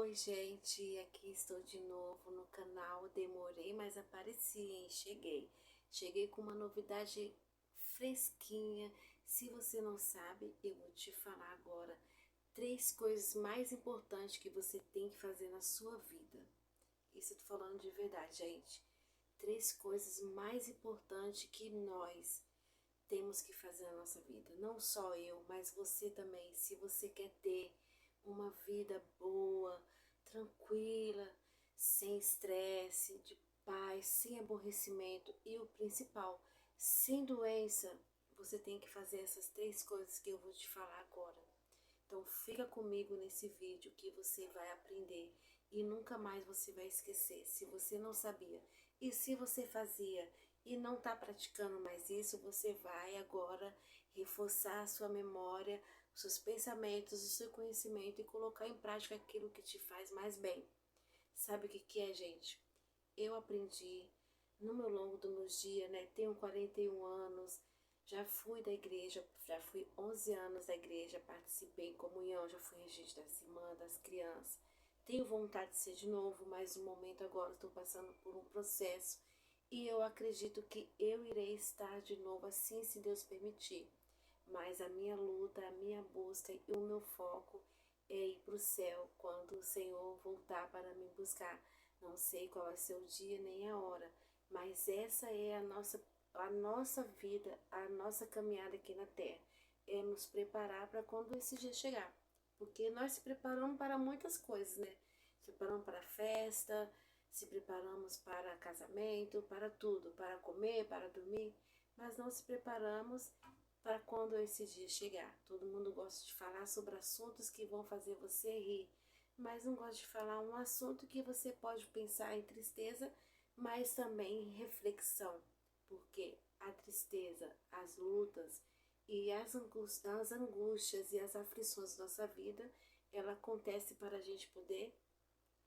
Oi, gente, aqui estou de novo no canal. Demorei, mas apareci, hein? Cheguei com uma novidade fresquinha. Se você não sabe, eu vou te falar agora 3 coisas mais importantes que você tem que fazer na sua vida. Isso eu tô falando de verdade, gente. 3 coisas mais importantes que nós temos que fazer na nossa vida. Não só eu, mas você também. Se você quer ter uma vida boa, tranquila, sem estresse, de paz, sem aborrecimento e o principal, sem doença, você tem que fazer essas 3 coisas que eu vou te falar agora. Então fica comigo nesse vídeo que você vai aprender e nunca mais você vai esquecer. Se você não sabia e se você fazia e não está praticando mais isso, você vai agora reforçar a sua memória, os seus pensamentos, o seu conhecimento e colocar em prática aquilo que te faz mais bem. Sabe o que é, gente? Eu aprendi no meu longo dos meus dias, né? Tenho 41 anos, já fui da igreja, já fui 11 anos da igreja, participei em comunhão, já fui regente das irmãs, das crianças. Tenho vontade de ser de novo, mas no momento agora estou passando por um processo e eu acredito que eu irei estar de novo assim, se Deus permitir. Mas a minha luta, a minha busca e o meu foco é ir para o céu quando o Senhor voltar para me buscar. Não sei qual vai ser o dia nem a hora, mas essa é a nossa vida, a nossa caminhada aqui na terra. É nos preparar para quando esse dia chegar. Porque nós se preparamos para muitas coisas, né? Se preparamos para a festa, se preparamos para casamento, para tudo, para comer, para dormir, mas não se preparamos para quando esse dia chegar. Todo mundo gosta de falar sobre assuntos que vão fazer você rir, mas não gosta de falar um assunto que você pode pensar em tristeza, mas também em reflexão, porque a tristeza, as lutas e as angústias e as aflições da nossa vida, ela acontece para a gente poder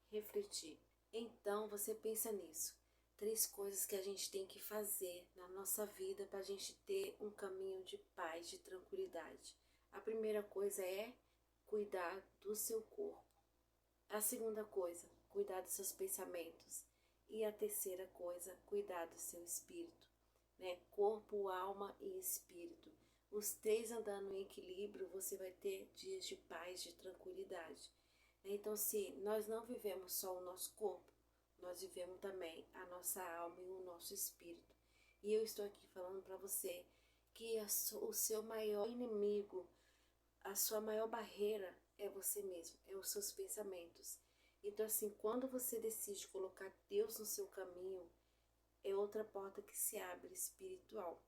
refletir. Então você pensa nisso. 3 coisas que a gente tem que fazer na nossa vida para a gente ter um caminho de paz, de tranquilidade. A primeira coisa é cuidar do seu corpo. A segunda coisa, cuidar dos seus pensamentos. E a terceira coisa, cuidar do seu espírito, né? Corpo, alma e espírito. Os 3 andando em equilíbrio, você vai ter dias de paz, de tranquilidade. Então, se nós não vivemos só o nosso corpo, nós vivemos também a nossa alma e o nosso espírito. E eu estou aqui falando para você que o seu maior inimigo, a sua maior barreira é você mesmo, é os seus pensamentos. Então, assim, quando você decide colocar Deus no seu caminho, é outra porta que se abre espiritual.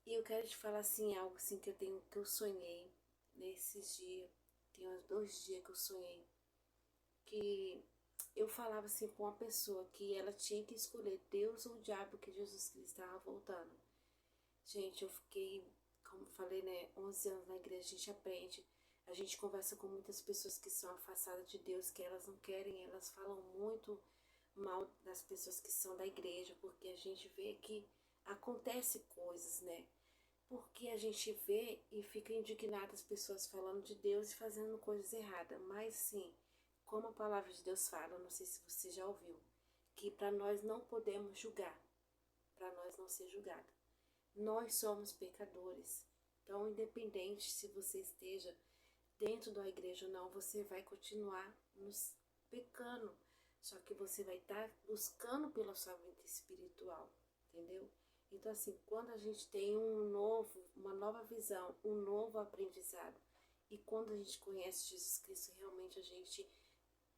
E eu quero te falar assim, algo assim que eu sonhei nesses dias. Tem uns 2 dias que eu sonhei que eu falava assim com uma pessoa que ela tinha que escolher Deus ou o diabo, que Jesus Cristo estava voltando. Gente, eu fiquei, como falei, né, 11 anos na igreja, a gente aprende, a gente conversa com muitas pessoas que são afastadas de Deus, que elas não querem, elas falam muito mal das pessoas que são da igreja, porque a gente vê que acontece coisas, né? Porque a gente vê e fica indignado as pessoas falando de Deus e fazendo coisas erradas. Mas sim, como a palavra de Deus fala, não sei se você já ouviu, que para nós não podemos julgar, para nós não ser julgado. Nós somos pecadores. Então, independente se você esteja dentro da igreja ou não, você vai continuar nos pecando. Só que você vai estar buscando pela sua vida espiritual, entendeu? Então, assim, quando a gente tem uma nova visão, um novo aprendizado, e quando a gente conhece Jesus Cristo, realmente a gente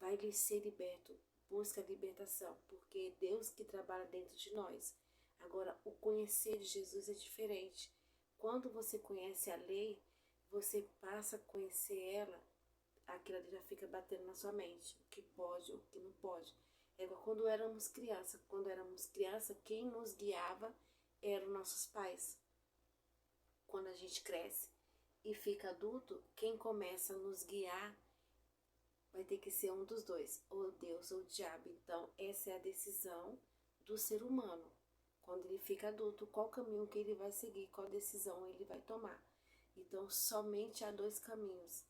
vai ser liberto, busca a libertação, porque é Deus que trabalha dentro de nós. Agora, o conhecer de Jesus é diferente. Quando você conhece a lei, você passa a conhecer ela, aquilo ali já fica batendo na sua mente, o que pode, o que não pode. É igual quando éramos criança. Quando éramos criança, quem nos guiava eram nossos pais. Quando a gente cresce e fica adulto, quem começa a nos guiar vai ter que ser um dos dois, ou Deus ou o diabo. Então, essa é a decisão do ser humano. Quando ele fica adulto, qual caminho que ele vai seguir, qual decisão ele vai tomar. Então, somente há 2 caminhos.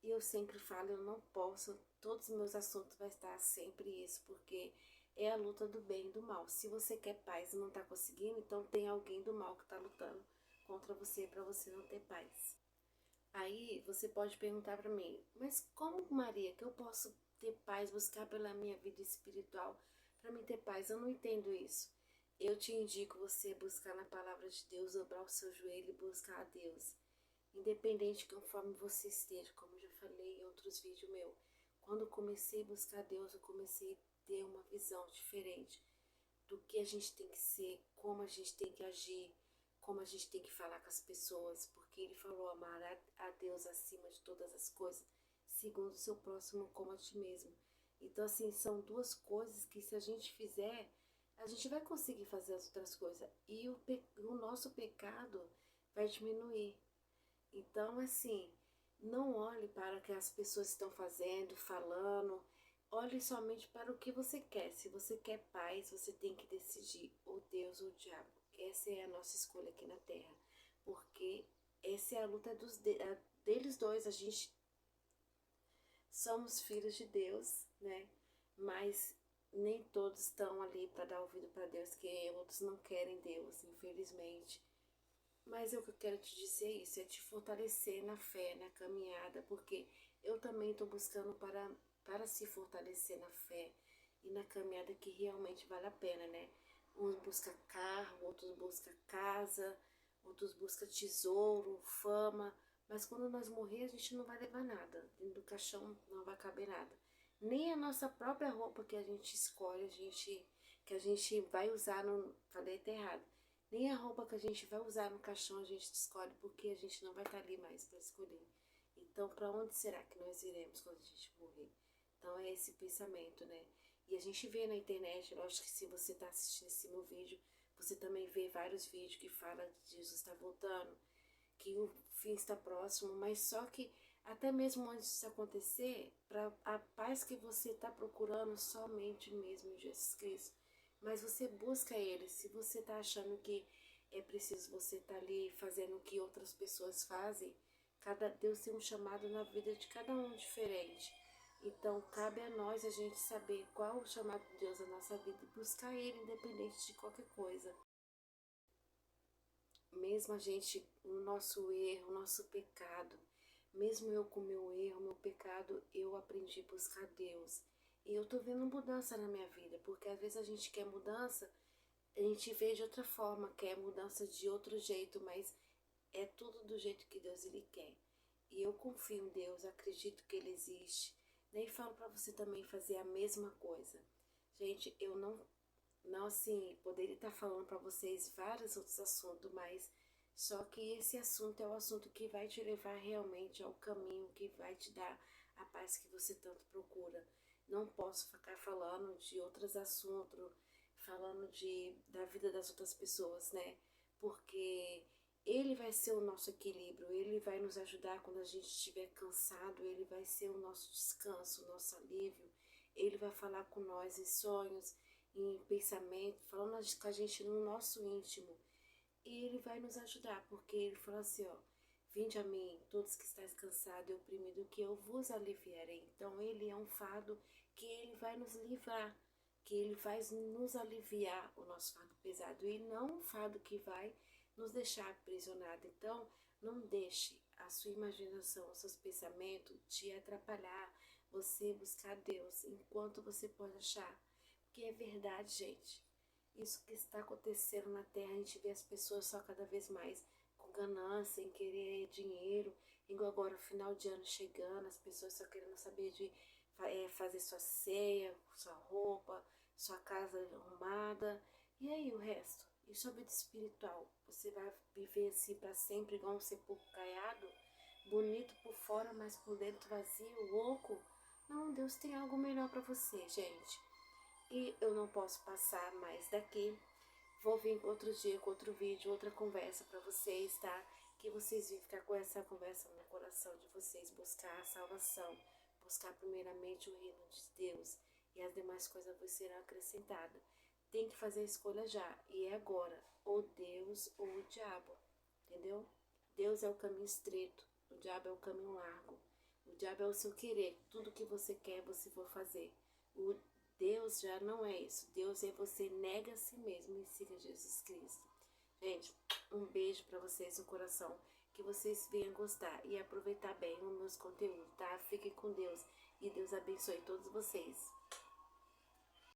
E eu sempre falo, eu não posso, todos os meus assuntos vai estar sempre isso, porque é a luta do bem e do mal. Se você quer paz e não está conseguindo, então tem alguém do mal que está lutando contra você para você não ter paz. Aí você pode perguntar para mim, mas como, Maria, que eu posso ter paz, buscar pela minha vida espiritual para me ter paz? Eu não entendo isso. Eu te indico você buscar na palavra de Deus, dobrar o seu joelho e buscar a Deus. Independente de conforme você esteja, como eu já falei em outros vídeos meus. Quando eu comecei a buscar Deus, eu comecei a ter uma visão diferente do que a gente tem que ser, como a gente tem que agir, como a gente tem que falar com as pessoas, porque ele falou amar a Deus acima de todas as coisas, segundo o seu próximo como a ti mesmo. Então, assim, são duas coisas que se a gente fizer, a gente vai conseguir fazer as outras coisas. E o nosso pecado vai diminuir. Então, assim, não olhe para o que as pessoas estão fazendo, falando. Olhe somente para o que você quer. Se você quer paz, você tem que decidir ou Deus ou o diabo. Essa é a nossa escolha aqui na Terra. Porque essa é a luta deles dois. A gente somos filhos de Deus, né? Mas nem todos estão ali para dar ouvido para Deus, que outros não querem Deus, infelizmente. Mas o que eu quero te dizer é isso, é te fortalecer na fé, na caminhada, porque eu também estou buscando para se fortalecer na fé e na caminhada que realmente vale a pena, né? Uns buscam carro, outros buscam casa, outros buscam tesouro, fama, mas quando nós morrer a gente não vai levar nada, dentro do caixão não vai caber nada. Nem a nossa própria roupa que a gente escolhe, que a gente vai usar, no, falei até errado, nem a roupa que a gente vai usar no caixão a gente escolhe, porque a gente não vai estar ali mais para escolher. Então, para onde será que nós iremos quando a gente morrer? Então, é esse pensamento, né? E a gente vê na internet, lógico que se você está assistindo esse meu vídeo, você também vê vários vídeos que falam que Jesus está voltando, que o fim está próximo, mas só que até mesmo antes disso acontecer, para a paz que você está procurando somente mesmo em Jesus Cristo, mas você busca Ele. Se você está achando que é preciso você estar ali fazendo o que outras pessoas fazem, cada Deus tem um chamado na vida de cada um diferente. Então, cabe a nós a gente saber qual o chamado de Deus na nossa vida e buscar Ele independente de qualquer coisa. Mesmo a gente, o nosso erro, o nosso pecado, mesmo eu com meu erro, meu pecado, eu aprendi a buscar Deus. E eu tô vendo mudança na minha vida, porque às vezes a gente quer mudança, a gente vê de outra forma, quer mudança de outro jeito, mas é tudo do jeito que Deus ele quer. E eu confio em Deus, acredito que Ele existe. Nem falo para você também fazer a mesma coisa. Gente, eu não assim, poderia estar falando para vocês vários outros assuntos, mas só que esse assunto é o assunto que vai te levar realmente ao caminho que vai te dar a paz que você tanto procura. Não posso ficar falando de outros assuntos, falando da vida das outras pessoas, né? Porque ele vai ser o nosso equilíbrio, ele vai nos ajudar quando a gente estiver cansado, ele vai ser o nosso descanso, o nosso alívio, ele vai falar com nós em sonhos, em pensamento, falando com a gente no nosso íntimo. E ele vai nos ajudar, porque ele fala assim, ó, vinde a mim, todos que estáis cansados e oprimidos, que eu vos aliviarei. Então ele é um fardo que ele vai nos livrar, que ele vai nos aliviar o nosso fardo pesado, e não um fardo que vai nos deixar aprisionados. Então, não deixe a sua imaginação, os seus pensamentos te atrapalhar, você buscar Deus, enquanto você pode achar. Porque é verdade, gente. Isso que está acontecendo na Terra, a gente vê as pessoas só cada vez mais com ganância, em querer dinheiro, igual agora o final de ano chegando, as pessoas só querendo saber de fazer sua ceia, sua roupa, sua casa arrumada. E aí o resto? E sua vida espiritual? Você vai viver assim para sempre igual um sepulcro caiado? Bonito por fora, mas por dentro vazio, louco? Não, Deus tem algo melhor para você, gente. E eu não posso passar mais daqui. Vou vir outro dia com outro vídeo, outra conversa para vocês, tá? Que vocês vão ficar com essa conversa no coração de vocês, buscar a salvação, buscar primeiramente o reino de Deus, e as demais coisas vos serão acrescentadas. Tem que fazer a escolha já, e é agora, ou Deus ou o diabo, entendeu? Deus é o caminho estreito, o diabo é o caminho largo. O diabo é o seu querer. Tudo que você quer, você for fazer. O Deus já não é isso. Deus é você nega a si mesmo e siga Jesus Cristo. Gente, um beijo para vocês no coração. Que vocês venham gostar e aproveitar bem os meus conteúdos, tá? Fiquem com Deus e Deus abençoe todos vocês.